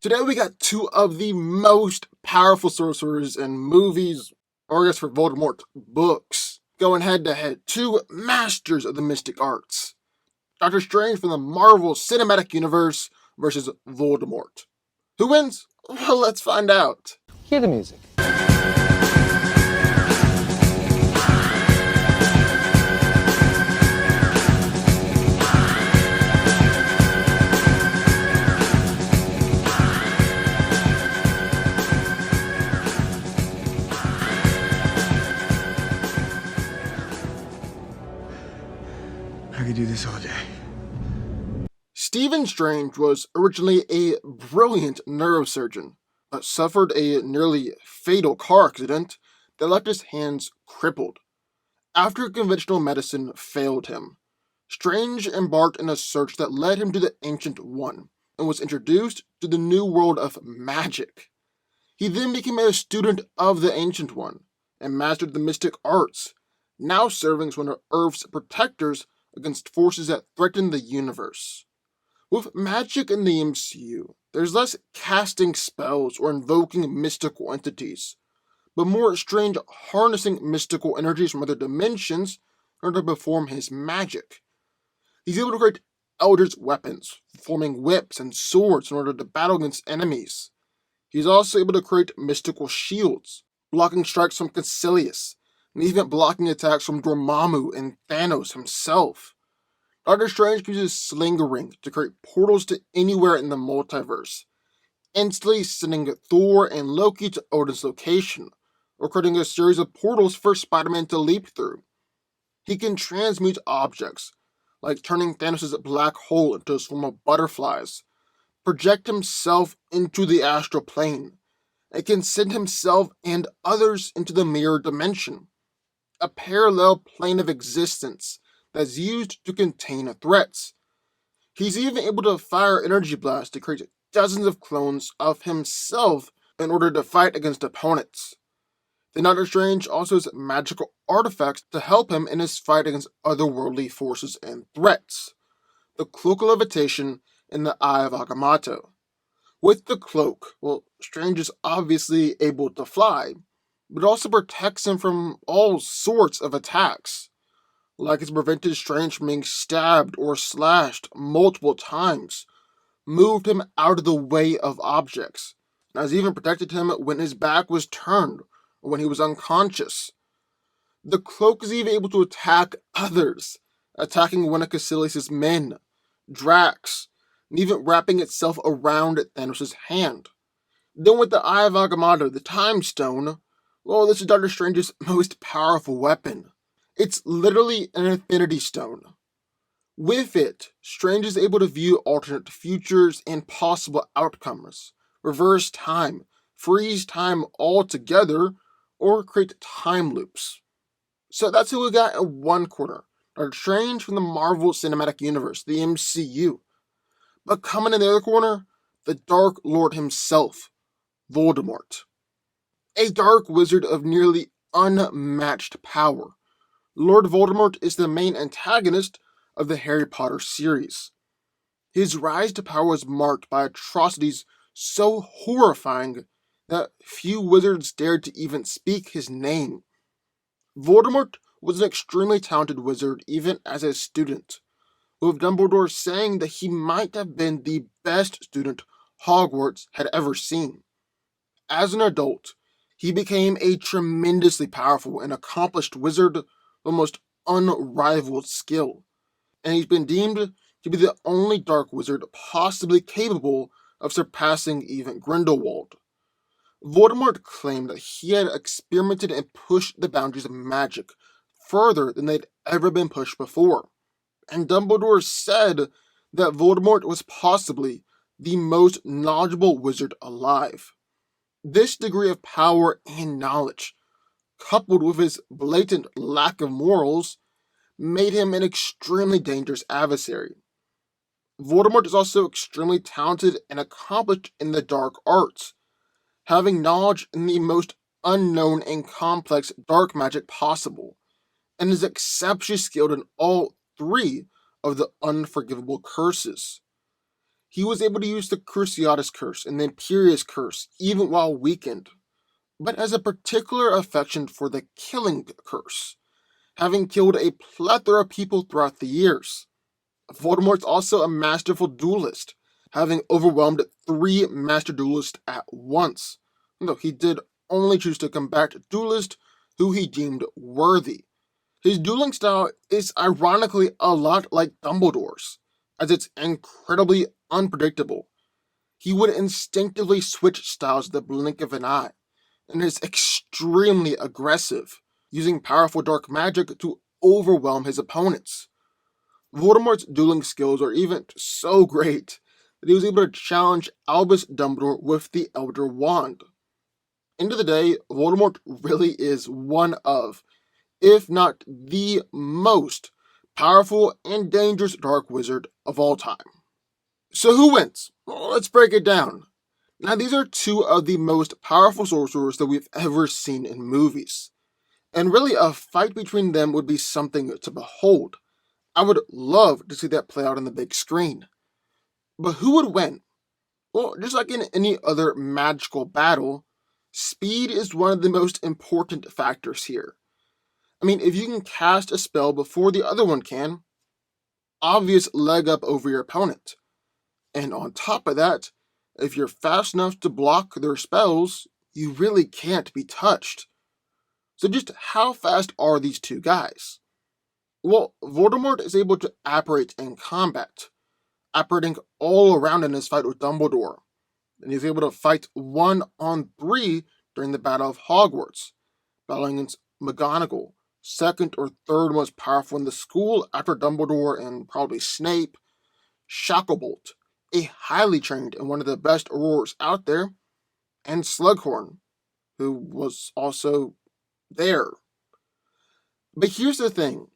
Today we got two of the most powerful sorcerers in movies, or I guess for Voldemort, books, going head to head. Two masters of the mystic arts. Doctor Strange from the Marvel Cinematic Universe versus Voldemort. Who wins? Well, let's find out. Hear the music. I could do this all day. Stephen Strange was originally a brilliant neurosurgeon, but suffered a nearly fatal car accident that left his hands crippled. After conventional medicine failed him, Strange embarked on a search that led him to the Ancient One and was introduced to the new world of magic. He then became a student of the Ancient One and mastered the mystic arts, now serving as one of Earth's protectors against forces that threaten the universe. With magic in the MCU, there's less casting spells or invoking mystical entities, but more Strange harnessing mystical energies from other dimensions in order to perform his magic. He's able to create Eldritch weapons, forming whips and swords in order to battle against enemies. He's also able to create mystical shields, blocking strikes from Caecilius, and even blocking attacks from Dormammu and Thanos himself. Doctor Strange can use his sling ring to create portals to anywhere in the multiverse, instantly sending Thor and Loki to Odin's location, or creating a series of portals for Spider-Man to leap through. He can transmute objects, like turning Thanos' black hole into a swarm of butterflies, project himself into the astral plane, and can send himself and others into the mirror dimension, a parallel plane of existence that's used to contain threats. He's even able to fire energy blasts to create dozens of clones of himself in order to fight against opponents. The Doctor Strange also has magical artifacts to help him in his fight against otherworldly forces and threats. The Cloak of Levitation and the Eye of Agamotto. With the cloak, Strange is obviously able to fly, but it also protects him from all sorts of attacks. Like it's prevented Strange from being stabbed or slashed multiple times, moved him out of the way of objects, and has even protected him when his back was turned or when he was unconscious. The cloak is even able to attack others, attacking one of Caecilius' men, Drax, and even wrapping itself around Thanos' hand. Then with the Eye of Agamotto, the Time Stone, this is Doctor Strange's most powerful weapon. It's literally an infinity stone. With it, Strange is able to view alternate futures and possible outcomes, reverse time, freeze time altogether, or create time loops. So that's who we got in one corner, Doctor Strange from the Marvel Cinematic Universe, the MCU. But coming in the other corner, the Dark Lord himself, Voldemort. A dark wizard of nearly unmatched power. Lord Voldemort is the main antagonist of the Harry Potter series. His rise to power was marked by atrocities so horrifying that few wizards dared to even speak his name. Voldemort was an extremely talented wizard even as a student, with Dumbledore saying that he might have been the best student Hogwarts had ever seen. As an adult, he became a tremendously powerful and accomplished wizard with almost unrivaled skill, and he's been deemed to be the only dark wizard possibly capable of surpassing even Grindelwald. Voldemort claimed that he had experimented and pushed the boundaries of magic further than they'd ever been pushed before, and Dumbledore said that Voldemort was possibly the most knowledgeable wizard alive. This degree of power and knowledge, coupled with his blatant lack of morals, made him an extremely dangerous adversary. Voldemort is also extremely talented and accomplished in the dark arts, having knowledge in the most unknown and complex dark magic possible, and is exceptionally skilled in all three of the unforgivable curses. He was able to use the Cruciatus Curse and the Imperius Curse even while weakened, but has a particular affection for the Killing Curse, having killed a plethora of people throughout the years. Voldemort's also a masterful duelist, having overwhelmed 3 master duelists at once, though he did only choose to combat duelists who he deemed worthy. His dueling style is ironically a lot like Dumbledore's, as it's incredibly unpredictable. He would instinctively switch styles at the blink of an eye, and is extremely aggressive, using powerful dark magic to overwhelm his opponents. Voldemort's dueling skills are even so great that he was able to challenge Albus Dumbledore with the Elder Wand. End of the day, Voldemort really is one of, if not the most powerful and dangerous dark wizard of all time. So who wins? Well, let's break it down. Now, these are 2 of the most powerful sorcerers that we've ever seen in movies, and really a fight between them would be something to behold. I would love to see that play out on the big screen. But who would win? Well, just like in any other magical battle, speed is one of the most important factors here. I mean, if you can cast a spell before the other one can, obvious leg up over your opponent. And on top of that, if you're fast enough to block their spells, you really can't be touched. So just how fast are these 2 guys? Well, Voldemort is able to apparate in combat, apparating all around in his fight with Dumbledore, and he's able to fight 1-on-3 during the Battle of Hogwarts, battling against McGonagall, second or third most powerful in the school after Dumbledore and probably Snape, Shacklebolt, a highly trained and one of the best Aurors out there, and Slughorn, who was also there. But here's the thing.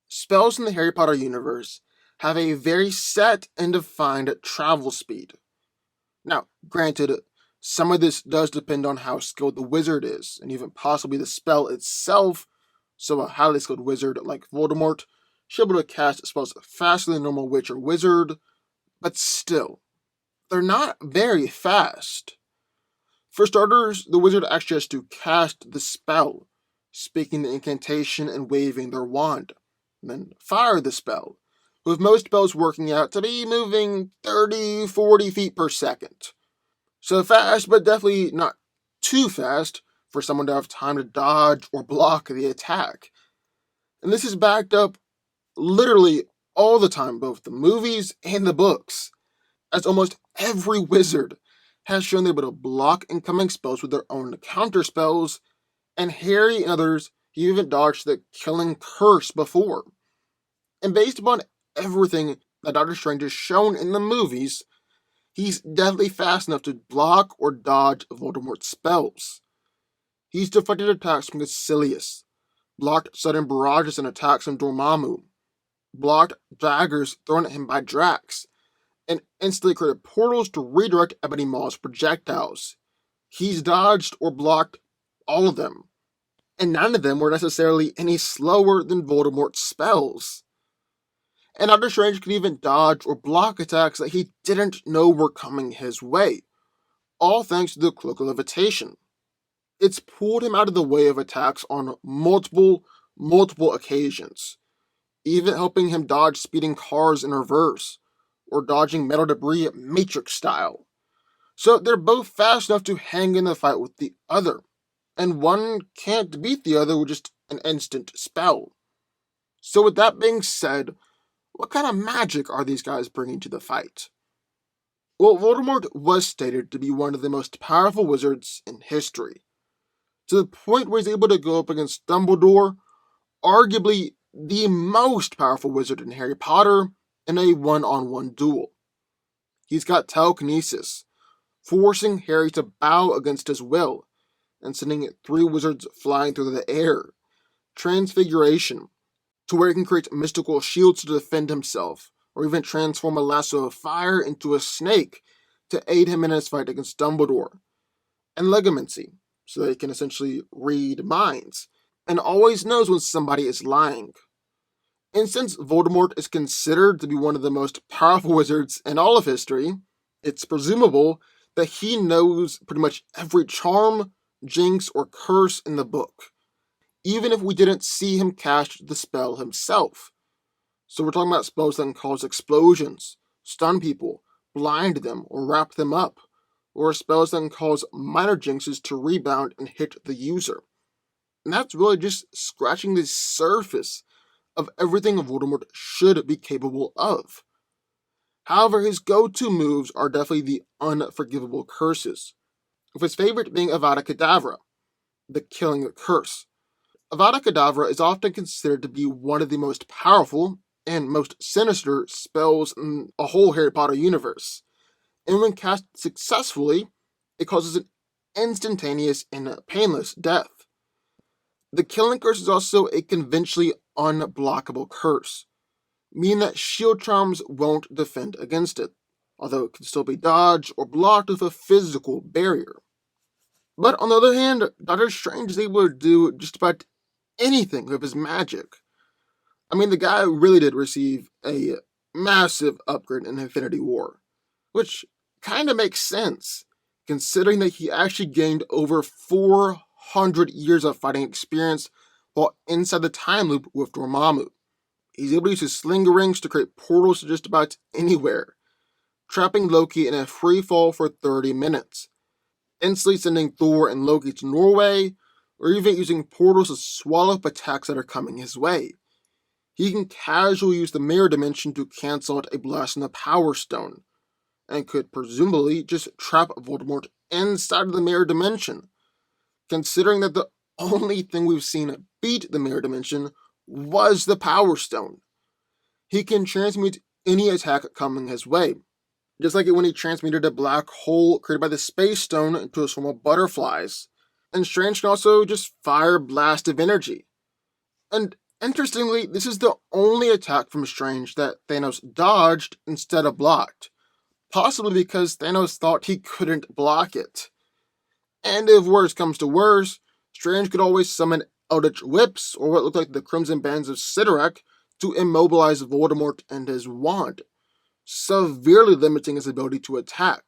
Spells in the Harry Potter universe have a very set and defined travel speed. Now, granted, some of this does depend on how skilled the wizard is, and even possibly the spell itself, so a highly skilled wizard like Voldemort should be able to cast spells faster than a normal witch or wizard, but still, they're not very fast. For starters, the wizard actually has to cast the spell, speaking the incantation and waving their wand, and then fire the spell, with most spells working out to be moving 30-40 feet per second. So fast, but definitely not too fast for someone to have time to dodge or block the attack. And this is backed up literally all the time, both the movies and the books, as almost every wizard has shown they're able to block incoming spells with their own counter spells, and Harry and others have even dodged the Killing Curse before. And based upon everything that Doctor Strange has shown in the movies, he's definitely fast enough to block or dodge Voldemort's spells. He's deflected attacks from Caecilius, blocked sudden barrages and attacks from Dormammu, blocked daggers thrown at him by Drax, and instantly created portals to redirect Ebony Maw's projectiles. He's dodged or blocked all of them, and none of them were necessarily any slower than Voldemort's spells. And Doctor Strange could even dodge or block attacks that he didn't know were coming his way, all thanks to the Cloak of Levitation. It's pulled him out of the way of attacks on multiple occasions, even helping him dodge speeding cars in reverse, or dodging metal debris Matrix style. So they're both fast enough to hang in the fight with the other, and one can't beat the other with just an instant spell. So with that being said, what kind of magic are these guys bringing to the fight? Well, Voldemort was stated to be one of the most powerful wizards in history, to the point where he's able to go up against Dumbledore, arguably the most powerful wizard in Harry Potter, in a one-on-one duel. He's got telekinesis, forcing Harry to bow against his will, and sending 3 wizards flying through the air. Transfiguration, to where he can create mystical shields to defend himself, or even transform a lasso of fire into a snake to aid him in his fight against Dumbledore. And Legomancy, so that he can essentially read minds, and always knows when somebody is lying. And since Voldemort is considered to be one of the most powerful wizards in all of history, it's presumable that he knows pretty much every charm, jinx, or curse in the book, even if we didn't see him cast the spell himself. So we're talking about spells that can cause explosions, stun people, blind them, or wrap them up, or spells that can cause minor jinxes to rebound and hit the user. And that's really just scratching the surface of everything Voldemort should be capable of. However, his go-to moves are definitely the unforgivable curses, with his favorite being Avada Kedavra, the killing curse. Avada Kedavra is often considered to be one of the most powerful and most sinister spells in a whole Harry Potter universe, and when cast successfully, it causes an instantaneous and painless death. The killing curse is also a conventionally unblockable curse, meaning that shield charms won't defend against it, although it can still be dodged or blocked with a physical barrier. But on the other hand, Doctor Strange is able to do just about anything with his magic. I mean, the guy really did receive a massive upgrade in Infinity War, which kind of makes sense, considering that he actually gained over 400 years of fighting experience while inside the time loop with Dormammu. He's able to use his sling rings to create portals to just about anywhere, trapping Loki in a free fall for 30 minutes, instantly sending Thor and Loki to Norway, or even using portals to swallow up attacks that are coming his way. He can casually use the mirror dimension to cancel out a blast in the Power Stone, and could presumably just trap Voldemort inside of the mirror dimension, considering that the only thing we've seen beat the mirror dimension was the Power Stone. He can transmute any attack coming his way, just like when he transmuted a black hole created by the Space Stone into a swarm of butterflies. And Strange can also just fire blast of energy. And interestingly, this is the only attack from Strange that Thanos dodged instead of blocked, possibly because Thanos thought he couldn't block it. And if worse comes to worse, Strange could always summon Eldritch Whips, or what looked like the Crimson Bands of Sidorak, to immobilize Voldemort and his wand, severely limiting his ability to attack.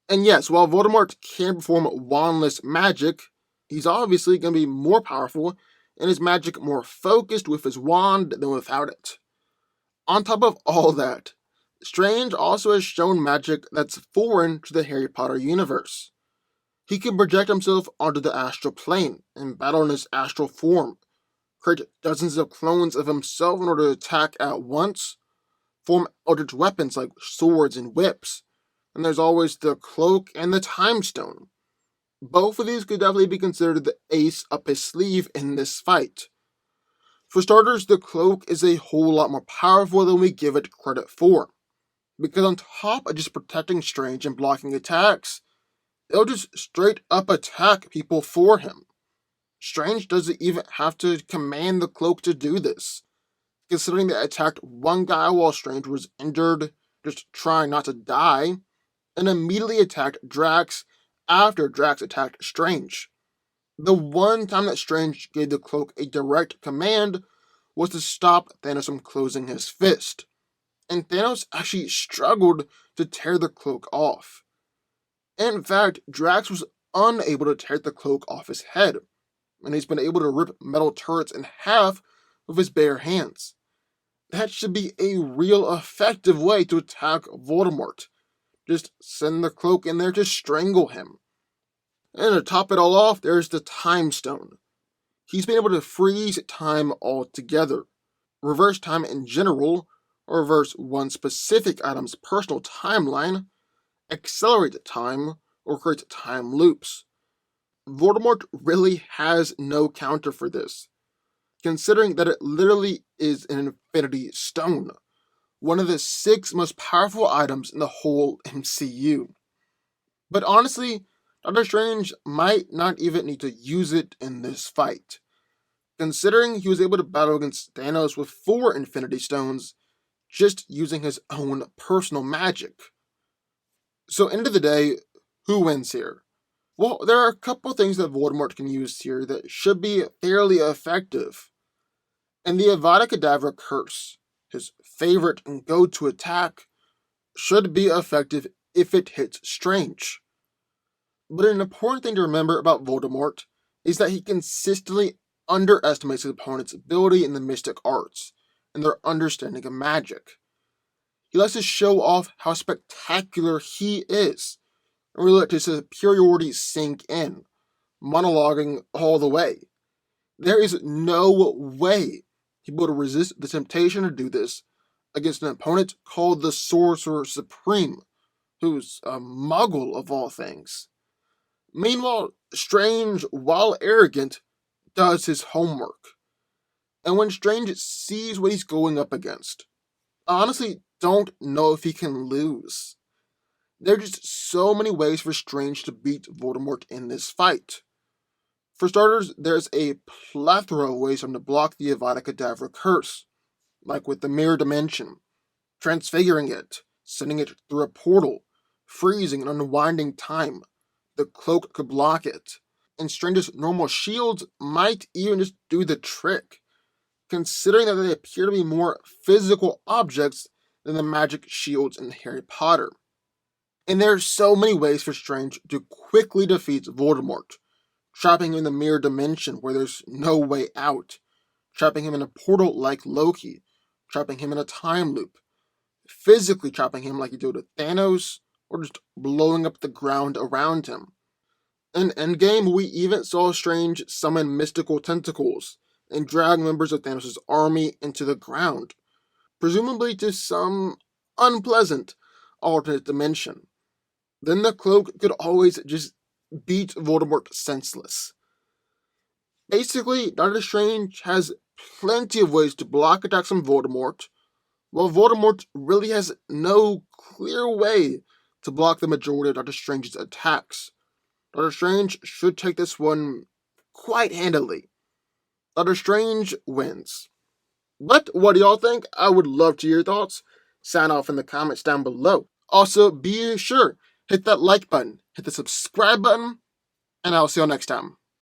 And yes, while Voldemort can perform wandless magic, he's obviously going to be more powerful and his magic more focused with his wand than without it. On top of all that, Strange also has shown magic that's foreign to the Harry Potter universe. He can project himself onto the astral plane and battle in his astral form, create dozens of clones of himself in order to attack at once, form eldritch weapons like swords and whips, and there's always the cloak and the time stone. Both of these could definitely be considered the ace up his sleeve in this fight. For starters, the cloak is a whole lot more powerful than we give it credit for, because on top of just protecting Strange and blocking attacks, they'll just straight up attack people for him. Strange doesn't even have to command the cloak to do this, considering they attacked one guy while Strange was injured, just trying not to die, and immediately attacked Drax after Drax attacked Strange. The one time that Strange gave the cloak a direct command was to stop Thanos from closing his fist, and Thanos actually struggled to tear the cloak off. In fact, Drax was unable to tear the cloak off his head, and he's been able to rip metal turrets in half with his bare hands. That should be a real effective way to attack Voldemort. Just send the cloak in there to strangle him. And to top it all off, there's the Time Stone. He's been able to freeze time altogether, reverse time in general, or reverse one specific item's personal timeline, accelerate time, or create time loops. Voldemort really has no counter for this, considering that it literally is an Infinity Stone, one of the 6 most powerful items in the whole MCU. But honestly, Doctor Strange might not even need to use it in this fight, considering he was able to battle against Thanos with 4 Infinity Stones just using his own personal magic. So, end of the day, who wins here? Well, there are a couple things that Voldemort can use here that should be fairly effective. And the Avada Kedavra curse, his favorite and go-to attack, should be effective if it hits Strange. But an important thing to remember about Voldemort is that he consistently underestimates his opponent's ability in the mystic arts and their understanding of magic. He likes to show off how spectacular he is and really let his superiority sink in, monologuing all the way. There is no way he would resist the temptation to do this against an opponent called the Sorcerer Supreme, who's a muggle of all things. Meanwhile, Strange, while arrogant, does his homework. And when Strange sees what he's going up against, I honestly don't know if he can lose. There are just so many ways for Strange to beat Voldemort in this fight. For starters, there's a plethora of ways for him to block the Avada Kedavra curse, like with the Mirror Dimension, transfiguring it, sending it through a portal, freezing and unwinding time. The cloak could block it, and Strange's normal shields might even just do the trick, considering that they appear to be more physical objects than the magic shields in Harry Potter. And there are so many ways for Strange to quickly defeat Voldemort, trapping him in the mirror dimension where there's no way out, trapping him in a portal like Loki, trapping him in a time loop, physically trapping him like he did with Thanos, or just blowing up the ground around him. In Endgame, we even saw Strange summon mystical tentacles and drag members of Thanos' army into the ground, presumably to some unpleasant alternate dimension. Then the cloak could always just beat Voldemort senseless. Basically, Doctor Strange has plenty of ways to block attacks from Voldemort, while Voldemort really has no clear way to block the majority of Doctor Strange's attacks. Doctor Strange should take this one quite handily. Doctor Strange wins. But what do y'all think? I would love to hear your thoughts. Sign off in the comments down below. Also, be sure, hit that like button, hit the subscribe button, and I'll see you next time.